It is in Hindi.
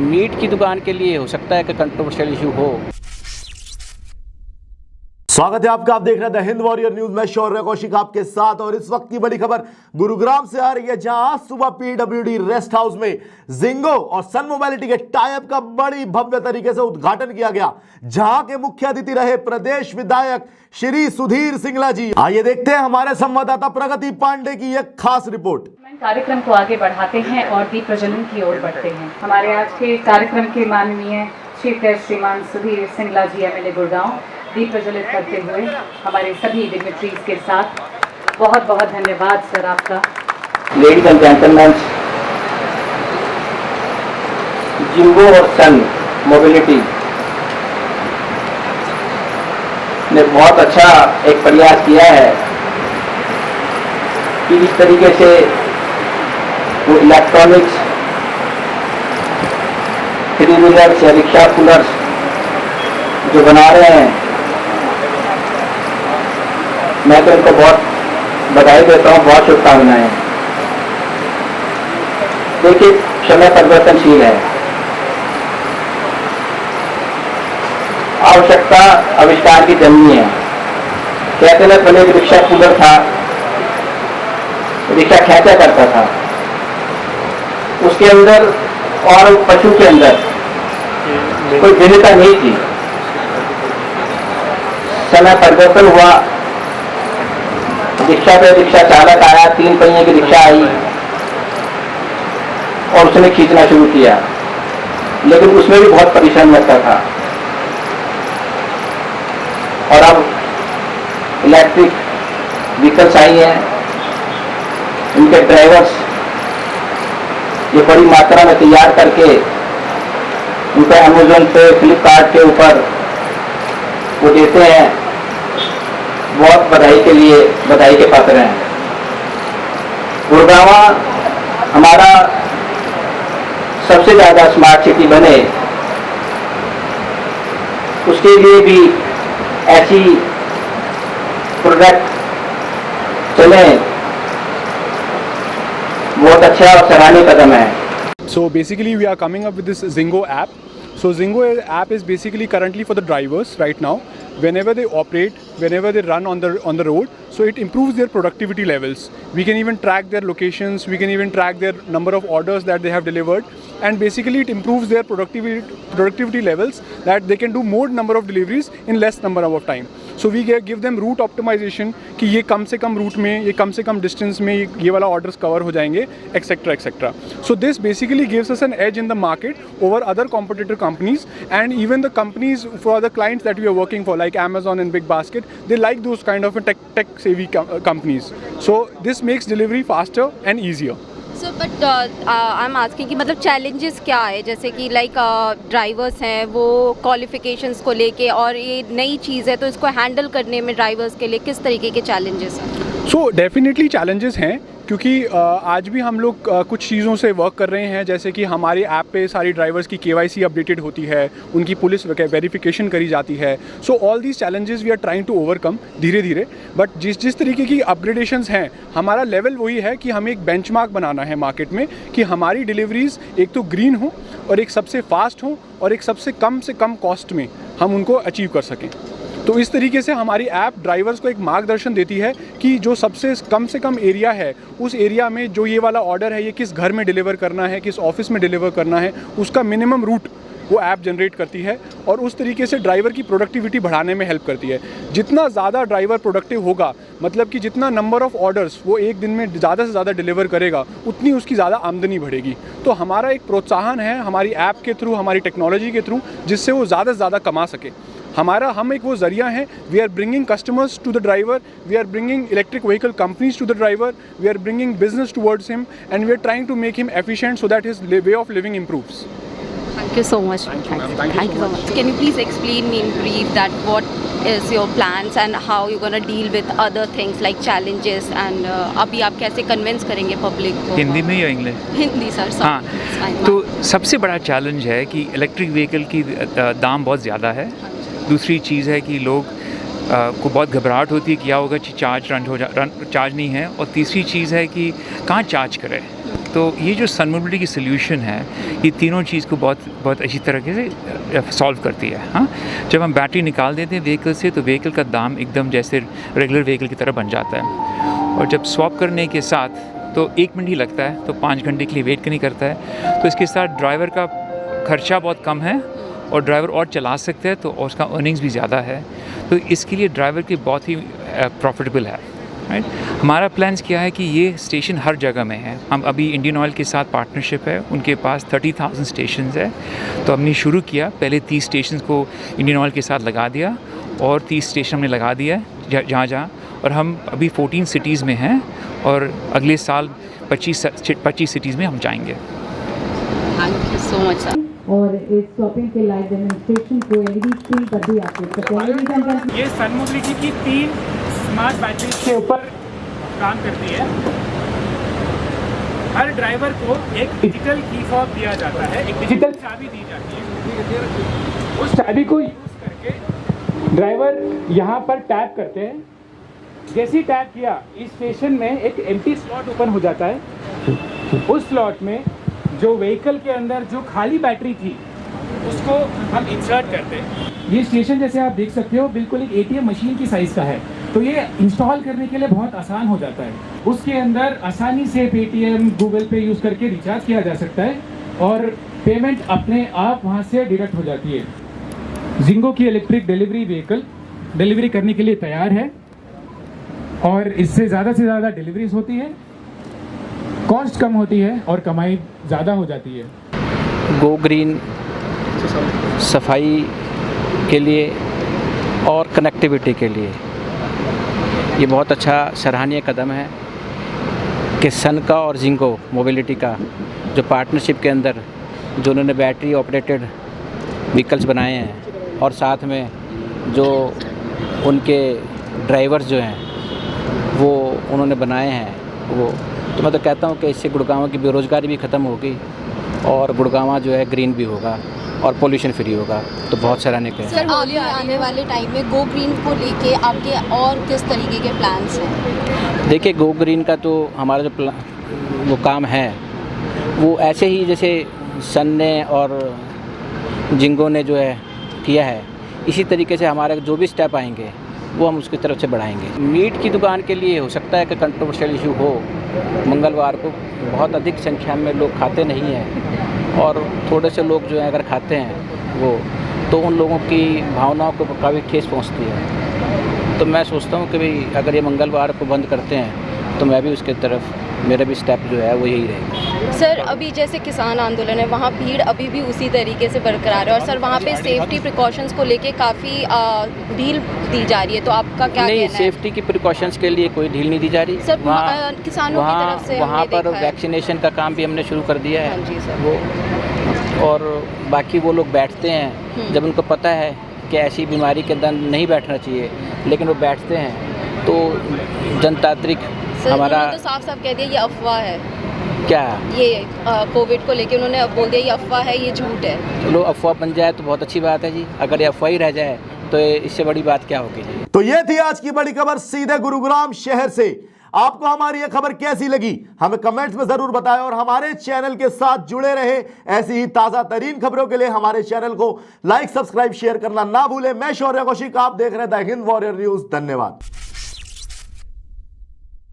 मीट की दुकान के लिए हो सकता है कि कंट्रोवर्शियल इशू हो। स्वागत है आपका, आप देख रहे हैं द हिंद वॉरियर न्यूज में। शौर्य कौशिक आपके साथ। और इस वक्त की बड़ी खबर गुरुग्राम से आ रही है, जहां आज सुबह पीडब्ल्यूडी रेस्ट हाउस में जिंगो और सन मोबिलिटी के टाई अप का बड़ी भव्य तरीके से उद्घाटन किया गया, जहां के मुख्य अतिथि रहे प्रदेश विधायक श्री सुधीर सिंगला जी। आइए देखते हैं हमारे संवाददाता प्रगति पांडे की एक खास रिपोर्ट। कार्यक्रम को आगे बढ़ाते हैं और दीप प्रज्वलन की ओर बढ़ते हैं। हमारे आज के कार्यक्रम के माननीय चीफ गेस्ट श्रीमान सुधीर सिंगला जी एमएलए गुड़गांव दीप प्रज्वलित करते हुए हमारे सभी डिग्निटरीज के साथ। बहुत बहुत धन्यवाद सर आपका। लेडीज एंड जेंटलमैन, जिंगो और सन मोबिलिटी ने बहुत अच्छा एक प्रयास किया है कि इस तरीके से वो इलेक्ट्रॉनिक्स थ्री व्हीलर्स या रिक्शा कूलर्स जो बना रहे हैं, मैं तो इनको बहुत बधाई देता हूँ, बहुत शुभकामनाएं। देखिए, समय परिवर्तनशील है, आवश्यकता आविष्कार की जन्मी है। कहते हैं पहले एक रिक्शा कूलर था, रिक्शा खींचा करता था, उसके अंदर और पशु के अंदर कोई भिन्नता नहीं थी। समय परिवर्तन हुआ, रिक्शा पे रिक्शा चालक आया, 3 पहिए की रिक्शा आई और उसने खींचना शुरू किया, लेकिन उसमें भी बहुत परिश्रम लगता था। और अब इलेक्ट्रिक व्हीकल्स आई हैं, इनके ड्राइवर्स ये बड़ी मात्रा में तैयार करके उनको अमेजोन पे, फ्लिपकार्ट के ऊपर वो देते हैं। बहुत बधाई के लिए बधाई के पात्र हैं। गुड़गांव हमारा सबसे ज्यादा स्मार्ट सिटी बने, उसके लिए भी ऐसी प्रोडक्ट चले, बहुत अच्छा और सराहनीय कदम है। So basically we are coming up with this Zingo app. So Zingo app is basically currently for the drivers right now. Whenever they operate, whenever they run on the road, so it improves their productivity levels. We can even track their locations, we can even track their number of orders that they have delivered, and basically it improves their productivity levels, that they can do more number of deliveries in less number of time. So we give them route optimization कि ये कम से कम रूट में, ये कम से कम डिस्टेंस में ये वाला ऑर्डर्स कवर हो जाएंगे, etcetera etcetera. So this basically gives us an edge in the market over other competitor companies, and even the companies for the clients that we are working for like Amazon and Big Basket, they like those kind of tech savvy companies. So this makes delivery faster and easier. So but I am asking कि मतलब चैलेंजेस क्या है, जैसे कि लाइक ड्राइवर्स हैं वो क्वालिफिकेशंस को लेके, और ये नई चीज़ है तो इसको हैंडल करने में ड्राइवर्स के लिए किस तरीके के चैलेंजेस हैं? सो डेफिनेटली चैलेंजेस हैं, क्योंकि आज भी हम लोग कुछ चीज़ों से वर्क कर रहे हैं, जैसे कि हमारे ऐप पे सारी ड्राइवर्स की KYC अपडेटेड होती है, उनकी पुलिस वेरिफिकेशन करी जाती है. So all these challenges we are trying to overcome धीरे धीरे. बट जिस तरीके की अपग्रेडेशंस हैं, हमारा लेवल वही है कि हमें एक बेंचमार्क बनाना है मार्केट में, कि हमारी डिलीवरीज एक तो ग्रीन हो, और एक सबसे फास्ट हो, और एक सबसे कम कॉस्ट में हम उनको अचीव कर सकें. तो इस तरीके से हमारी ऐप ड्राइवर्स को एक मार्गदर्शन देती है कि जो सबसे कम एरिया है, उस एरिया में जो ये वाला ऑर्डर है, ये किस घर में डिलीवर करना है, किस ऑफिस में डिलीवर करना है, उसका मिनिमम रूट वो ऐप जनरेट करती है, और उस तरीके से ड्राइवर की प्रोडक्टिविटी बढ़ाने में हेल्प करती है. जितना ज़्यादा ड्राइवर प्रोडक्टिव होगा, मतलब कि जितना नंबर ऑफ़ ऑर्डर्स वो एक दिन में ज़्यादा से ज़्यादा डिलीवर करेगा, उतनी उसकी ज़्यादा आमदनी बढ़ेगी. तो हमारा एक प्रोत्साहन है हमारी ऐप के थ्रू, हमारी टेक्नोलॉजी के थ्रू, जिससे वो ज़्यादा से ज़्यादा कमा सके. हम एक वो जरिया हैं. We are bringing customers to the driver, we are bringing electric vehicle companies to the driver, we are bringing business towards him, and we are trying to make him efficient so that his way of living improves. Thank you so much. Thank you so much. Can you please explain me in brief that what is your plans and how you're going to deal with other things like challenges, and अभी आप कैसे convince करेंगे public को? हिंदी में या इंग्लिश? हिंदी सर. हाँ, तो सबसे बड़ा चैलेंज है कि इलेक्ट्रिक व्हीकल की दाम बहुत ज़्यादा है. दूसरी चीज़ है कि लोग को बहुत घबराहट होती है कि क्या होगा कि चार्ज नहीं है. और तीसरी चीज़ है कि कहाँ चार्ज करें. तो ये जो सन मोबिलिटी की सोल्यूशन है, ये तीनों चीज़ को बहुत अच्छी तरीके से सॉल्व करती है। हाँ, जब हम बैटरी निकाल देते हैं व्हीकल से तो व्हीकल का दाम एकदम जैसे रेगुलर व्हीकल की तरह बन जाता है, और जब स्वैप करने के साथ तो 1 मिनट ही लगता है, तो 5 घंटे के लिए वेट नहीं करता है। तो इसके साथ ड्राइवर का खर्चा बहुत कम है और ड्राइवर और चला सकते हैं, तो और उसका अर्निंग्स भी ज़्यादा है, तो इसके लिए ड्राइवर की बहुत ही प्रॉफिटेबल है। राइट, हमारा प्लान्स क्या है कि ये स्टेशन हर जगह में है। हम अभी इंडियन ऑयल के साथ पार्टनरशिप है, उनके पास 30,000 स्टेशंस है, तो हमने शुरू किया, पहले 30 स्टेशंस को इंडियन ऑयल के साथ लगा दिया और 30 स्टेशन हमने लगा दिया है जहाँ, और हम अभी 14 सिटीज़ में हैं और अगले साल 25 सिटीज़ में हम जाएंगे। Thank you so much sir. और इस शॉपिंग के लाइव डेमोन्स्ट्रेशन को एलईडी स्क्रीन पर भी आप देख सकते हैं। ये सन मोबिलिटी की 3 स्मार्ट बैटरीज के ऊपर काम करती है। हर ड्राइवर को एक डिजिटल की फॉब दिया जाता है, एक डिजिटल चाबी दी जाती है। उस चाबी को यूज करके ड्राइवर यहाँ पर टैप करते हैं। जैसे ही टैप किया, इस स्टेशन में एक एम्प्टी स्लॉट ओपन हो जाता है। उस स्लॉट में जो व्हीकल के अंदर जो खाली बैटरी थी उसको हम इंसर्ट करते हैं। ये स्टेशन जैसे आप देख सकते हो बिल्कुल एक एटीएम मशीन की साइज़ का है, तो ये इंस्टॉल करने के लिए बहुत आसान हो जाता है। उसके अंदर आसानी से पेटीएम, गूगल पे यूज़ करके रिचार्ज किया जा सकता है और पेमेंट अपने आप वहाँ से डिडक्ट हो जाती है। जिंगो की इलेक्ट्रिक डिलीवरी व्हीकल डिलीवरी करने के लिए तैयार है और इससे ज़्यादा से ज़्यादा डिलीवरीज होती है, कॉस्ट कम होती है और कमाई ज़्यादा हो जाती है। गो ग्रीन सफाई के लिए और कनेक्टिविटी के लिए ये बहुत अच्छा सराहनीय कदम है कि सन का और जिंगो मोबिलिटी का जो पार्टनरशिप के अंदर जो उन्होंने बैटरी ऑपरेटेड व्हीकल्स बनाए हैं और साथ में जो उनके ड्राइवर्स जो हैं वो उन्होंने बनाए हैं, वो तो मैं तो कहता हूँ कि इससे गुड़गांव की बेरोज़गारी भी ख़त्म होगी और गुड़गांव जो है ग्रीन भी होगा और पोल्यूशन फ्री होगा, तो बहुत सराहनीय है। सर, आने वाले टाइम में गो ग्रीन को लेके आपके और किस तरीके के प्लान्स हैं? देखिए, गो ग्रीन का तो हमारा जो वो काम है वो ऐसे ही जैसे सन ने और जिंगो ने जो है किया है, इसी तरीके से हमारे जो भी स्टेप आएंगे वो हम उसकी तरफ से बढ़ाएंगे। मीट की दुकान के लिए हो सकता है कि कंट्रोवर्शियल इशू हो, मंगलवार को बहुत अधिक संख्या में लोग खाते नहीं हैं और थोड़े से लोग जो है अगर खाते हैं वो, तो उन लोगों की भावनाओं को काफ़ी ठेस पहुंचती है। तो मैं सोचता हूं कि भाई अगर ये मंगलवार को बंद करते हैं तो मैं भी उसके तरफ, मेरा भी स्टेप जो है वो यही रहेगा। सर, अभी जैसे किसान आंदोलन है वहाँ भीड़ अभी भी उसी तरीके से बरकरार है और सर वहाँ पे सेफ्टी प्रिकॉशंस को लेके काफ़ी ढील दी जा रही है, तो आपका क्या नहीं, कहना है? सेफ्टी की प्रिकॉशंस के लिए कोई ढील नहीं दी जा रही सर, किसानों की तरफ से वहाँ हमने पर देखा है। वैक्सीनेशन का काम भी हमने शुरू कर दिया है। हाँ जी सर। वो और बाकी वो लोग बैठते हैं जब उनको पता है कि ऐसी बीमारी के अंदर नहीं बैठना चाहिए, लेकिन वो बैठते हैं, तो जनतांत्रिक सर, हमारा उन्होंने तो साफ साफ कह दिया ये अफवाह है। क्या ये कोविड को लेके उन्होंने अब बोल दिया ये अफवाह है, ये झूठ है। चलो अफवाह बन जाए तो बहुत अच्छी बात है जी, अगर ये अफवाह ही रह जाए तो इससे बड़ी बात क्या होगी जी। तो ये थी आज की बड़ी खबर सीधे गुरुग्राम शहर से। आपको हमारी ये खबर कैसी लगी हमें कमेंट्स में जरूर बताएं और हमारे चैनल के साथ जुड़े रहे। ऐसी ही ताजा तरीन खबरों के लिए हमारे चैनल को लाइक, सब्सक्राइब, शेयर करना ना भूलें। मैं शौर्य कौशिक, आप देख रहे हैं द हिंद वॉरियर न्यूज। धन्यवाद।